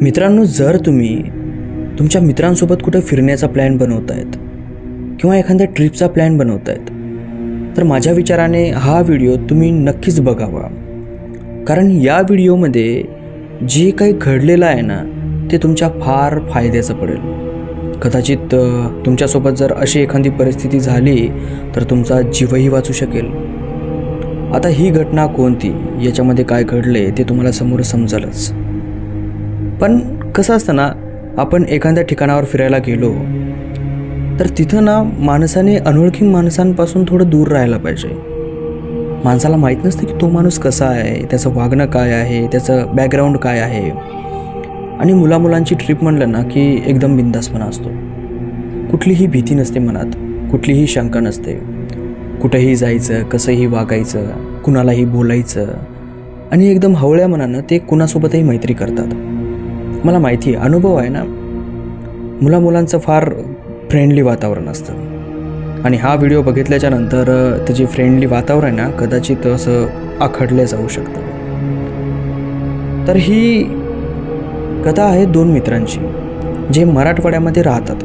मित्रांनो, जर तुम्ही तुमच्या मित्रांसोबत कुठे फिरण्याचा प्लॅन बनवतायत किंवा एखाद्या ट्रिपचा प्लॅन बनवतायत तर माझ्या विचाराने हा व्हिडिओ तुम्ही नक्कीच बघावा. कारण या व्हिडिओमध्ये जे काही घडलेलं आहे ना ते तुमच्या फार फायद्याचं पडेल. कदाचित तुमच्यासोबत जर अशी एखादी परिस्थिती झाली तर तुमचा जीवही वाचू शकेल. आता ही घटना कोणती, याच्यामध्ये काय घडले ते तुम्हाला समोर समजेलच. पण कसं असतं ना, आपण एखाद्या ठिकाणावर फिरायला गेलो तर तिथं ना माणसाने अनोळखी माणसांपासून थोडं दूर राहायला पाहिजे. माणसाला माहीत नसतं की तो माणूस कसा आहे, त्याचं वागणं काय आहे, त्याचं बॅकग्राऊंड काय आहे. आणि मुलांची ट्रिप म्हणलं ना की एकदम बिंदासपणा असतो. कुठलीही भीती नसते मनात, कुठलीही शंका नसते. कुठंही जायचं, कसंही वागायचं, कुणालाही बोलायचं आणि एकदम हवळ्या मनानं ते कुणासोबतही मैत्री करतात. मला माहिती आहे, अनुभव आहे ना. मुलांचं फार फ्रेंडली वातावरण असतं आणि हा व्हिडिओ बघितल्याच्या नंतर त्याचे फ्रेंडली वातावरण ना कदाचित असं आखडले जाऊ शकतं. तर ही कथा आहे दोन मित्रांची जे मराठवाड्यामध्ये राहतात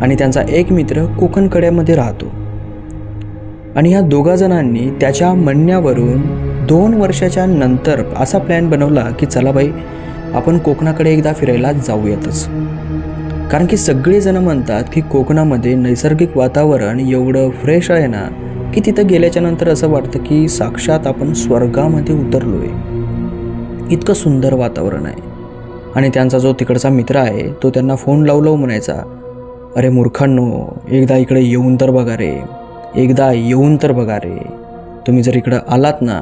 आणि त्यांचा एक मित्र कोकणकड्यामध्ये राहतो. आणि ह्या दोघा जणांनी त्याच्या म्हणण्यावरून 2 वर्षाच्या नंतर असा प्लॅन बनवला की चला बाई, आपण कोकणाकडे एकदा फिरायला जाऊयातच. कारण की सगळेजण म्हणतात की कोकणामध्ये नैसर्गिक वातावरण एवढं फ्रेश आहे ना की तिथं गेल्याच्या नंतर असं वाटतं की साक्षात आपण स्वर्गामध्ये उतरलो आहे. इतकं सुंदर वातावरण आहे. आणि त्यांचा जो तिकडचा मित्र आहे तो त्यांना फोन लावू म्हणायचा, अरे मूर्खांनो, एकदा इकडे येऊन तर बघा रे, एकदा येऊन तर बघा रे. तुम्ही जर इकडं आलात ना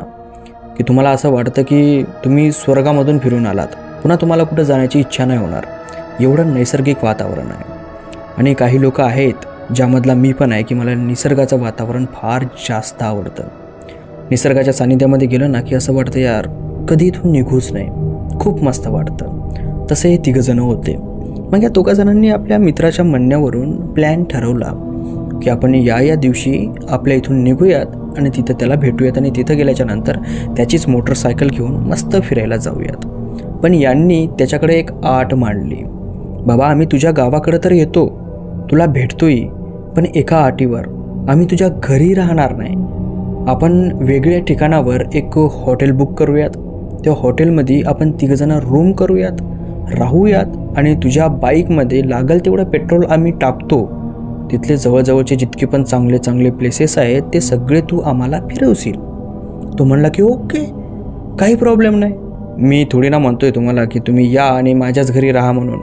की तुम्हाला असं वाटतं की तुम्ही स्वर्गामधून फिरून आलात. पुन्हा तुम्हाला कुठं जाण्याची इच्छा नाही होणार. एवढं नैसर्गिक वातावरण आहे. आणि काही लोक आहेत, ज्यामधला मी पण आहे, की मला निसर्गाचं वातावरण फार जास्त आवडतं. निसर्गाच्या सानिध्यामध्ये गेलं ना की असं वाटतं यार कधी इथून निघूच नाही, खूप मस्त वाटतं. तसे हे 3 जण होते. मग या 2 जणांनी आपल्या मित्राच्या म्हणण्यावरून प्लॅन ठरवला की आपण या दिवशी आपल्या इथून निघूयात आणि तिथं त्याला भेटूयात आणि तिथं गेल्याच्या नंतर त्याचीच मोटरसायकल घेऊन मस्त फिरायला जाऊयात. पण यांनी त्याच्याकडे एक आट मांडली, बाबा आम्ही तुझ्या गावाकडे तर येतो, तुला भेटतोय, पण एका आटीवर, आम्ही तुझ्या घरी राहणार नाही. आपण वेगळ्या ठिकाणावर एक हॉटेल बुक करूयात. त्या हॉटेलमध्ये आपण 3 जण रूम करूयात, राहूयात आणि तुझ्या बाईकमध्ये लागेल तेवढं पेट्रोल आम्ही टाकतो. तिथले जवळजवळचे जितके पण चांगले प्लेसेस आहेत ते सगळे तू आम्हाला फिरवशील. तो म्हणला की ओके, काही प्रॉब्लेम नाही. मी थोडी ना म्हणतोय तुम्हाला की तुम्ही या आणि माझ्याच घरी राहा म्हणून.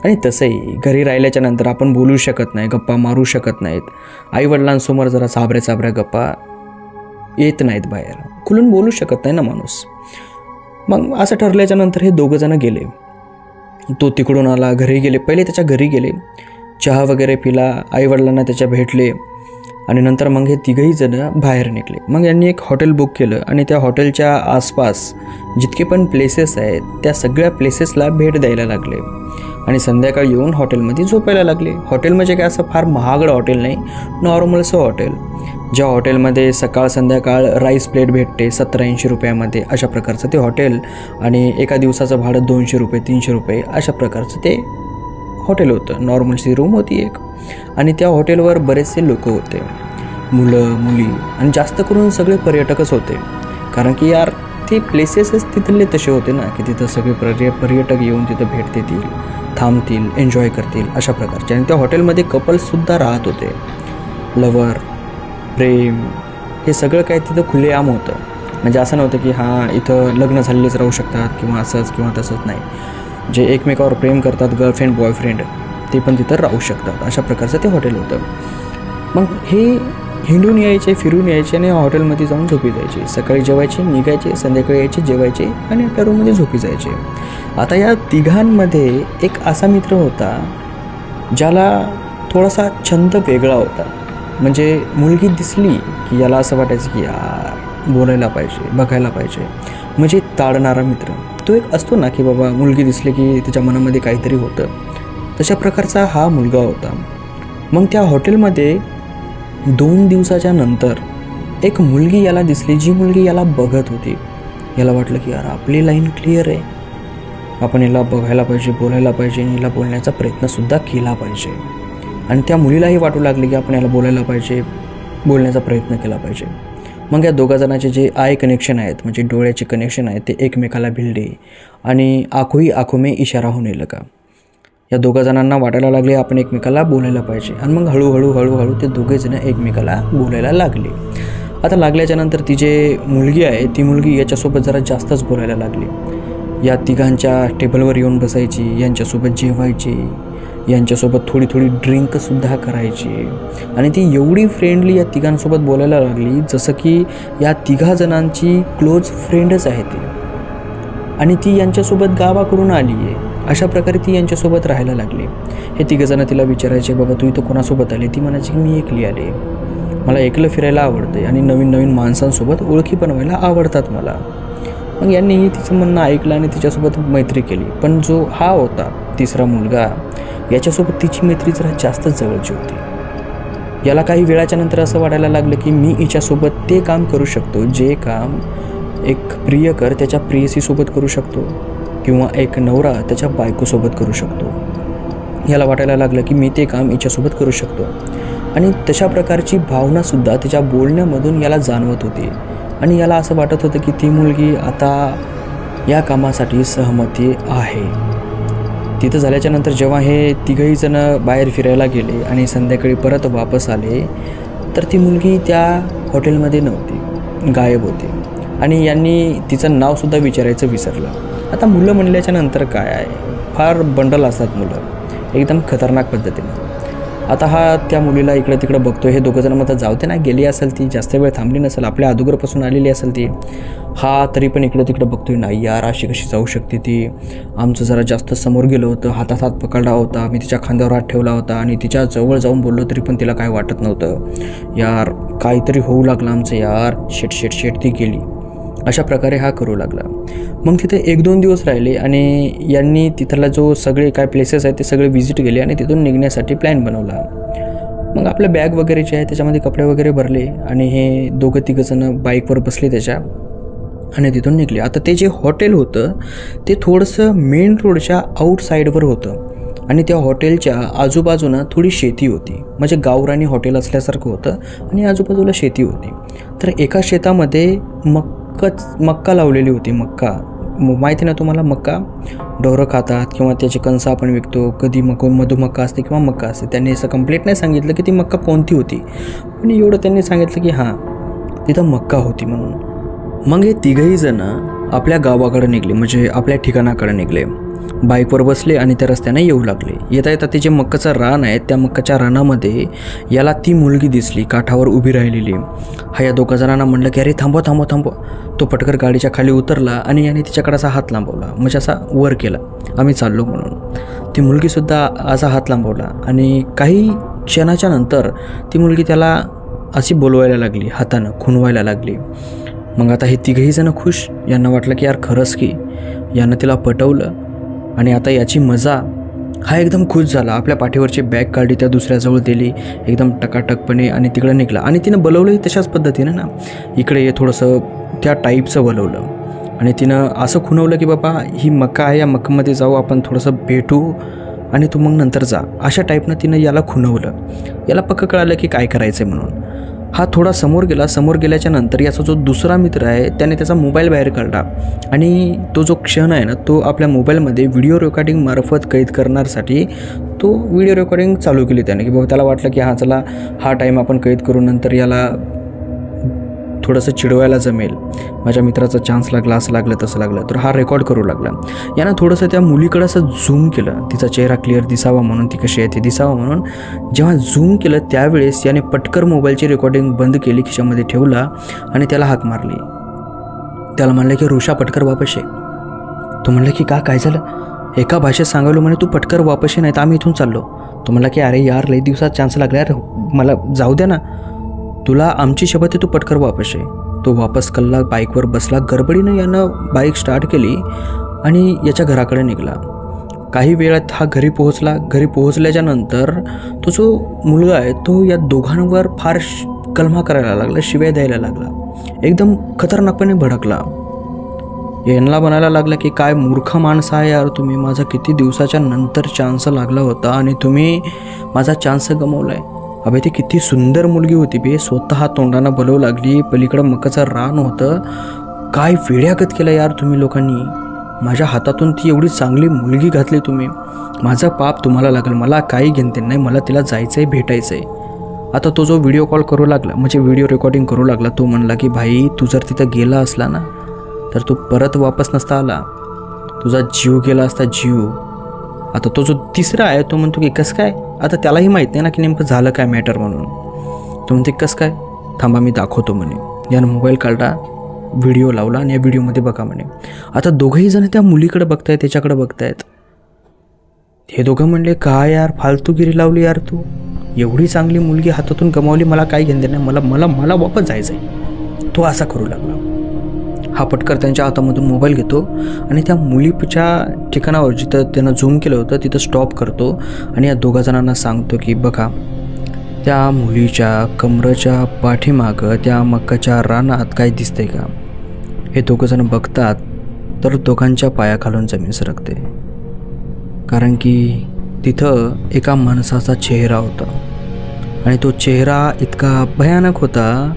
आणि तसंही घरी राहिल्याच्या नंतर आपण बोलू शकत नाही, गप्पा मारू शकत नाहीत. आईवडिलांसमोर जरा चाबऱ्या गप्पा येत नाहीत बाहेर, खुलून बोलू शकत नाही ना माणूस. मग असं ठरल्याच्या नंतर हे 2 जण गेले. तो तिकडून आला, घरी गेले. पहिले त्याच्या घरी गेले, चहा वगैरे पिला, आईवडिलांना त्याच्या भेटले आणि नंतर मग हे 3 जण बाहेर निघले. मग यांनी एक हॉटेल बुक केलं आणि त्या हॉटेलच्या आसपास जितके पण प्लेसेस आहेत त्या सगळ्या प्लेसेसला भेट द्यायला लागले आणि संध्याकाळी येऊन हॉटेलमध्ये झोपायला लागले. हॉटेल म्हणजे काय असं फार महागडं हॉटेल नाही, नॉर्मलचं हॉटेल, ज्या हॉटेलमध्ये सकाळ संध्याकाळ राईस प्लेट भेटते 70-80 रुपयामध्ये, अशा प्रकारचं ते हॉटेल. आणि एका दिवसाचं भाडं 200 रुपये 300 रुपये अशा प्रकारचं ते हॉटेल होतं. नॉर्मलची रूम होती एक. आणि त्या हॉटेलवर बरेचसे लोक होते, मुलं मुली आणि जास्त करून सगळे पर्यटकच होते. कारण की यार ते प्लेसेसच तिथले तसे होते ना की तिथं सगळे पर्यटक येऊन तिथं भेट देतील, थांबतील, एन्जॉय करतील अशा प्रकारचे. आणि त्या हॉटेलमध्ये कपल्ससुद्धा राहत होते. लवर, प्रेम, हे सगळं काय तिथं खुलेआम होतं. म्हणजे असं नव्हतं की हां इथं लग्न झालेलेच राहू शकतात किंवा असंच किंवा तसंच नाही. जे एकमेकावर प्रेम करतात, गर्लफ्रेंड बॉयफ्रेंड, ते पण तिथं राहू शकतात. अशा प्रकारचं ते हॉटेल होतं. मग हे हिंडून यायचे, फिरून यायचे आणि हॉटेलमध्ये जाऊन झोपी जायचे. सकाळी जेवायचे, निघायचे, संध्याकाळी यायचे, जेवायचे आणि आपल्या रूममध्ये झोपी जायचे. आता या 3घांमध्ये एक असा मित्र होता ज्याला थोडासा छंद वेगळा होता. म्हणजे मुलगी दिसली की याला असं वाटायचं की यार बोलायला पाहिजे, बघायला पाहिजे. म्हणजे ताडणारा मित्र तो एक असतो ना की बाबा मुलगी दिसली की त्याच्या मनामध्ये काहीतरी होतं, तशा प्रकारचा हा मुलगा होता. मग त्या हॉटेलमध्ये 2 दिवसाच्या नंतर एक मुलगी याला दिसली, जी मुलगी याला बघत होती. याला वाटलं की यार आपली लाईन क्लिअर आहे, आपण हिला बघायला पाहिजे, बोलायला पाहिजे आणि हिला बोलण्याचा प्रयत्नसुद्धा केला पाहिजे. आणि त्या मुलीलाही वाटू लागले की आपण याला बोलायला पाहिजे, बोलण्याचा प्रयत्न केला पाहिजे. मग या दोघा जणांचे जे आय कनेक्शन आहेत, म्हणजे डोळ्याचे कनेक्शन आहेत, ते एकमेकाला भिडले आणि आँखों ही आँखों में इशारा होने लगा. या दोघा जणांना वाटायला लागले आपण एकमेकाला बोलायला पाहिजे. आणि मग हळूहळू ते दोघेजण एकमेकाला बोलायला लागले. आता लागल्याच्या नंतर ती जे मुलगी आहे ती मुलगी याच्यासोबत जरा जास्तच बोलायला लागली. या तिघांच्या टेबलवर येऊन बसायची, यांच्यासोबत जेवायची, यांच्यासोबत थोडी ड्रिंकसुद्धा करायची. आणि ती एवढी फ्रेंडली या तिघांसोबत बोलायला लागली जसं की या तिघा जणांची क्लोज फ्रेंडच आहे ती. आणि ती यांच्यासोबत गावाकडून आली आहे, अशा प्रकारे ती यांच्यासोबत राहायला लागली. हे तिघंजणं तिला विचारायचे, बाबा तू इथं कोणासोबत आली? ती म्हणायची की मी एकली आले, मला एकलं फिरायला आवडतं आणि नवीन माणसांसोबत ओळखी बनवायला आवडतात मला. मग यांनीही तिचं म्हणणं ऐकलं आणि तिच्यासोबत मैत्री केली. पण जो हा होता तिसरा मुलगा, याच्यासोबत तिची मैत्री जरा जास्तच जवळची होती. याला काही वेळाच्या नंतर असं वाटायला लागलं की मी हिच्यासोबत ते काम करू शकतो जे काम एक प्रियकर त्याच्या प्रेयसीसोबत करू शकतो किंवा एक नवरा त्याच्या बायकोसोबत करू शकतो. याला वाटायला लागलं की मी ते काम हिच्यासोबत करू शकतो. आणि तशा प्रकारची भावनासुद्धा त्याच्या बोलण्यामधून याला जाणवत होती. आणि याला असं वाटत होतं की ती मुलगी आता या कामासाठी सहमती आहे. तिथं झाल्याच्या नंतर जेव्हा हे तिघही जण बाहेर फिरायला गेले आणि संध्याकाळी परत वापस आले तर ती मुलगी त्या हॉटेलमध्ये नव्हती, गायब होती. आणि यांनी तिचं नावसुद्धा विचारायचं विसरलं. आता मुलं म्हणल्याच्या नंतर काय आहे, फार बंडल असतात मुलं, एकदम खतरनाक पद्धतीनं. आता हा त्या मुलीला इकडं तिकडं बघतो. हे दोघं जण म्हणतात जाऊ दे ना, गेली असेल ती, जास्त वेळ थांबली नसेल, आपल्या अगोदरपासून आलेली असेल ती. हा तरी पण इकडं तिकडं बघतोय, नाही यार अशी कशी जाऊ शकते ती, आमचं जरा जास्त समोर गेलं होतं, हातात हात पकडला होता, मी तिच्या खांद्यावर हात ठेवला होता आणि तिच्या जवळ जाऊन बोललो तरी पण तिला काय वाटत नव्हतं. यार काहीतरी होऊ लागलं आमचं, यार शेट ती गेली. अशा प्रकारे हा करू लागला. मग तिथे 1-2 दिवस राहिले आणि यांनी तिथला जो सगळे काय प्लेसेस आहेत ते सगळे व्हिजिट केले आणि तिथून निघण्यासाठी प्लॅन बनवला. मग आपल्या बॅग वगैरे जे आहे त्याच्यामध्ये कपडे वगैरे भरले आणि हे दोघं तिघंजणं बाईकवर बसले त्याच्या आणि तिथून निघले. आता ते जे हॉटेल होतं ते थोडंसं मेन रोडच्या आउटसाईडवर होतं आणि त्या हॉटेलच्या आजूबाजूनं थोडी शेती होती, म्हणजे गावरानी हॉटेल असल्यासारखं होतं आणि आजूबाजूला शेती होती. तर एका शेतामध्ये मक्का लावलेली होती. मक्का माहिती ना तुम्हाला, मक्का ढोरं खातात किंवा त्याची कणसं आपण विकतो, कधी मधुमक्का असते किंवा मक्का असते. त्यांनी असं कंप्लीट नाही सांगितलं की ती मक्का कोणती होती, पण एवढं त्यांनी सांगितलं की हां तिथं मक्का होती म्हणून. मग हे तिघही जण आपल्या गावाकडे निघले, म्हणजे आपल्या ठिकाणाकडे निघले, बाईकवर बसले आणि त्या रस्त्याने येऊ लागले. येता ते जे मक्काचं रान आहे त्या मक्काच्या रानामध्ये याला ती मुलगी दिसली काठावर उभी राहिलेली. हा या दोघा जणांना म्हणलं की अरे थांबवा. तो पटकर गाडीच्या खाली उतरला आणि याने तिच्याकडे असा हात लांबवला, म्हणजे असा वर केला, आम्ही चाललो म्हणून. ती मुलगीसुद्धा असा हात लांबवला आणि काही क्षणाच्या नंतर ती मुलगी त्याला अशी बोलवायला लागली, हातानं खुणवायला लागली. मग आता हे तिघही जण खुश. यांना वाटलं की यार खरंच की यानं तिला पटवलं आणि आता याची मजा. हा एकदम खुश झाला, आपल्या पाठीवरची बॅग काढली, त्या दुसऱ्याजवळ दिली एकदम टकाटकपणे आणि तिकडं निघला. आणि तिनं बोलवलंही तशाच पद्धतीनं ना, इकडे ये थोडंसं, त्या टाईपचं बोलवलं. आणि तिनं असं खुणवलं की बाबा ही मक्का आहे, या मक्कामध्ये जाऊ आपण, थोडंसं भेटू आणि तू मग नंतर जा, अशा टाईपनं तिनं याला खुणवलं. याला पक्कं कळालं की काय करायचं आहे म्हणून. हा थोडा समोर गेला. समोर गेल्याच्या नंतर याचा जो दुसरा मित्र आहे त्याने त्याचा मोबाईल बाहेर काढला आणि तो जो क्षण आहे ना तो आपल्या मोबाईलमध्ये व्हिडिओ रेकॉर्डिंग मार्फत कैद करण्यासाठी तो व्हिडिओ रेकॉर्डिंग चालू केली त्याने, की बाबा त्याला वाटलं की हां चला हा टाईम आपण कैद करू, नंतर याला थोडंसं चिडवायला जमेल, माझ्या मित्राचा चान्स लागला, असं लागलं तसं लागलं. तर हा रेकॉर्ड करू लागला. यानं थोडंसं त्या मुलीकडं असं झूम केलं, तिचा चेहरा क्लिअर दिसावा म्हणून, ती कशी आहे ते दिसावं म्हणून. जेव्हा झूम केलं त्यावेळेस याने पटकर मोबाईलची रेकॉर्डिंग बंद केली, खिशामध्ये ठेवला आणि त्याला हाक मारली. त्याला म्हणलं की ऋषा पटकर वापस ये. तो म्हणलं की काय झालं? एका भाषेत सांगावलं म्हणे तू पटकर वापस ये, नाही तर आम्ही इथून चाललो. तो म्हणला की अरे यार लई दिवसात चान्स लागला यार, मला जाऊ द्या ना, तुला आमची शपथ आहे, तू पटकर वापस आहे. तो वापस कल्ला, बाईकवर बसला. गडबडीनं यानं बाईक स्टार्ट केली आणि याच्या घराकडे निघाला. काही वेळात हा घरी पोहोचला. घरी पोहोचल्याच्या नंतर तो जो मुलगा आहे तो या दोघांवर फार कलमा करायला लागला, शिव्या द्यायला लागला, एकदम खतरनाकपणे भडकला. यांना म्हणायला लागला की काय मूर्ख माणसं आहे यार तुम्ही, माझा किती दिवसाच्या नंतर चान्स लागला होता आणि तुम्ही माझा चान्स गमावला आहे. अबे ती किती सुंदर मुलगी होती बे, स्वतः तोंडानं बोलवू लागली, पलीकडं मकाचं रान होतं. काय वेड्यागत केलं यार तुम्ही लोकांनी, माझ्या हातातून ती एवढी चांगली मुलगी घातली तुम्ही. माझं पाप तुम्हाला लागलं, मला काही घेणते नाही, मला तिला जायचं आहे, भेटायचं आहे. आता तो जो व्हिडिओ कॉल करू लागला, म्हणजे व्हिडिओ रेकॉर्डिंग करू लागला, तो म्हणला की भाई तू जर तिथं गेला असला ना तर तू परत वापस नसता आला, तुझा जीव गेला असता, जीव. आता तो जो तिसरा आहे तो म्हणतो की कसं काय, आता त्यालाही माहीत नाही ना की नेमकं झालं काय मॅटर म्हणून. तो म्हणते कसं काय, थांबा मी दाखवतो म्हणे. यानं मोबाईल काढला, व्हिडिओ लावला आणि या व्हिडिओमध्ये बघा म्हणे. आता दोघंही जण त्या मुलीकडे बघतायत, त्याच्याकडे बघतायत. हे दोघं म्हणले काय यार फालतूगिरी लावली यार तू, एवढी चांगली मुलगी हातातून गमावली, मला काय घेणं नाही, मला मला मला वापस जायचं आहे. तो असा करू लागला. हा पटकर त्यांच्या हातामधून मोबाईल घेतो आणि त्या मुलीच्या ठिकाणावर जिथं त्यानं झूम केलं होतं तिथं स्टॉप करतो आणि या दोघा जणांना सांगतो की बघा त्या मुलीच्या कमरेच्या पाठीमागं त्या मकाच्या रानात काय दिसतंय का. हे दोघं जण बघतात तर दोघांच्या पायाखालून जमीन सरकते, कारण की तिथं एका माणसाचा चेहरा होता आणि तो चेहरा इतका भयानक होता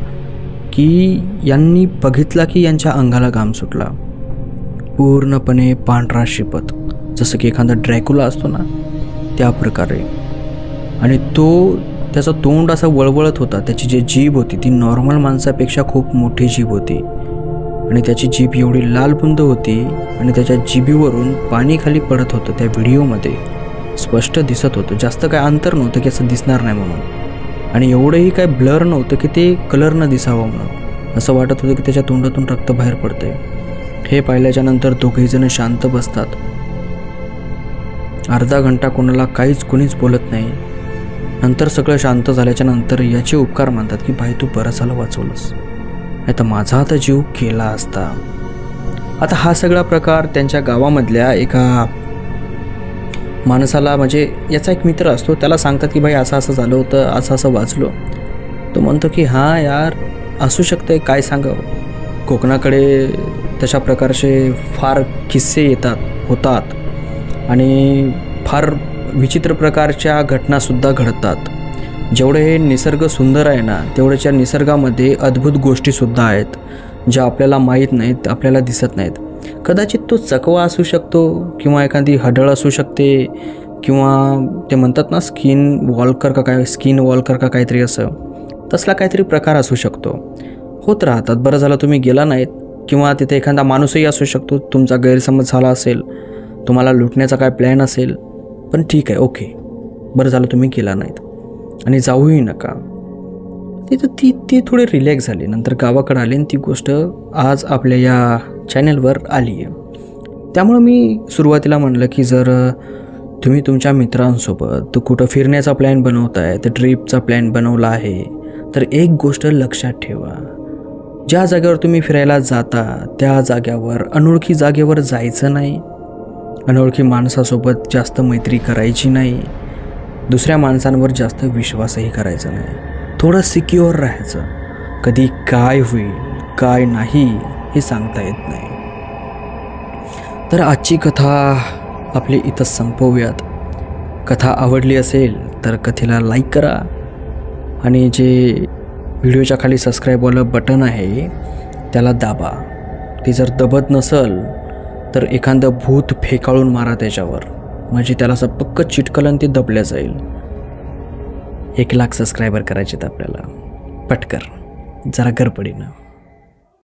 की यांनी बघितला की यांच्या अंगाला घाम सुटला. पूर्णपणे पांढरा शिपत, जसं की एखादा ड्रॅक्युला असतो ना त्या प्रकारे. आणि तो त्याचं तोंड असं वळवळत होता, त्याची जी जीभ होती ती नॉर्मल माणसापेक्षा खूप मोठी जीभ होती आणि त्याची जीभ एवढी लालबुंद होती आणि त्याच्या जीभीवरून पाणी खाली पडत होतं. त्या व्हिडिओमध्ये स्पष्ट दिसत होतं, जास्त काय अंतर नव्हतं की असं दिसणार नाही म्हणून, आणि एवढंही काय ब्लर नव्हतं की ते कलर न दिसावं म्हणून. असं वाटत होतं की त्याच्या तोंडातून रक्त बाहेर पडतंय. हे पाहिल्याच्या नंतर दोघेही जण शांत बसतात. अर्धा घंटा कोणाला कोणीच बोलत नाही. नंतर सगळं शांत झाल्याच्या नंतर याचे उपकार मानतात की भाई तू बरं झालं वाचवलंस, नाही तर माझा आता जीव गेला असता. आता हा सगळा प्रकार त्यांच्या गावामधल्या एका माणसाला, म्हणजे याचा एक मित्र असतो, त्याला सांगतात की भाई असं असं झालं होतं, असं असं वाचलो. तो म्हणतो की हां यार असू शकतं, काय सांगावं, कोकणाकडे तशा प्रकारचे फार किस्से होतात आणि फार विचित्र प्रकारच्या घटनासुद्धा घडतात. जेवढे हे निसर्ग सुंदर आहे ना तेवढ्याच्या निसर्गामध्ये अद्भुत गोष्टीसुद्धा आहेत ज्या आपल्याला माहीत नाहीत, आपल्याला दिसत नाहीत. कदाचित तो चकवा असू शकतो किंवा एखादी हडळ असू शकते किंवा ते म्हणतात ना स्किन वॉल्कर का काहीतरी असं, तसला काहीतरी प्रकार असू शकतो. होत राहतात. बरं झालं तुम्ही गेला नाहीत, किंवा तिथे एखादा माणूसही असू शकतो, तुमचा गैरसमज झाला असेल, तुम्हाला लुटण्याचा काय प्लॅन असेल, पण ठीक आहे, ओके, बरं झालं तुम्ही गेला नाहीत आणि जाऊही नका. तिथं ती थोडी रिलॅक्स झाली. नंतर गावाकडे आली आणि ती गोष्ट आज आपल्या या चॅनलवर आली आहे. त्यामुळं मी सुरुवातीला म्हणलं की जर तुम्ही तुमच्या मित्रांसोबत कुठं फिरण्याचा प्लॅन बनवताय, तर ट्रिपचा प्लॅन बनवला आहे, तर एक गोष्ट लक्षात ठेवा, ज्या जागेवर तुम्ही फिरायला जाता त्या जागेवर अनोळखी जागेवर जायचं नाही, अनोळखी माणसासोबत जास्त मैत्री करायची नाही, दुसऱ्या माणसांवर जास्त विश्वासही करायचा नाही, थोडं सिक्युअर राहायचं. कधी काय होईल काय नाही हे सांगता येत नाही. तर आजची कथा आपली इथं संपवूयात. कथा आवडली असेल तर कथेला लाईक करा आणि जे व्हिडिओच्या खाली सबस्क्राईबवालं बटन आहे त्याला दाबा. ते जर दबत नसेल तर एखादं भूत फेकाळून मारा त्याच्यावर, म्हणजे त्याला असं पक्क चिटकलं ते दबल्या जाईल. 1,00,000 सबस्क्रायबर करायचे आहेत आपल्याला, पटकर, जरा गडबडीनं.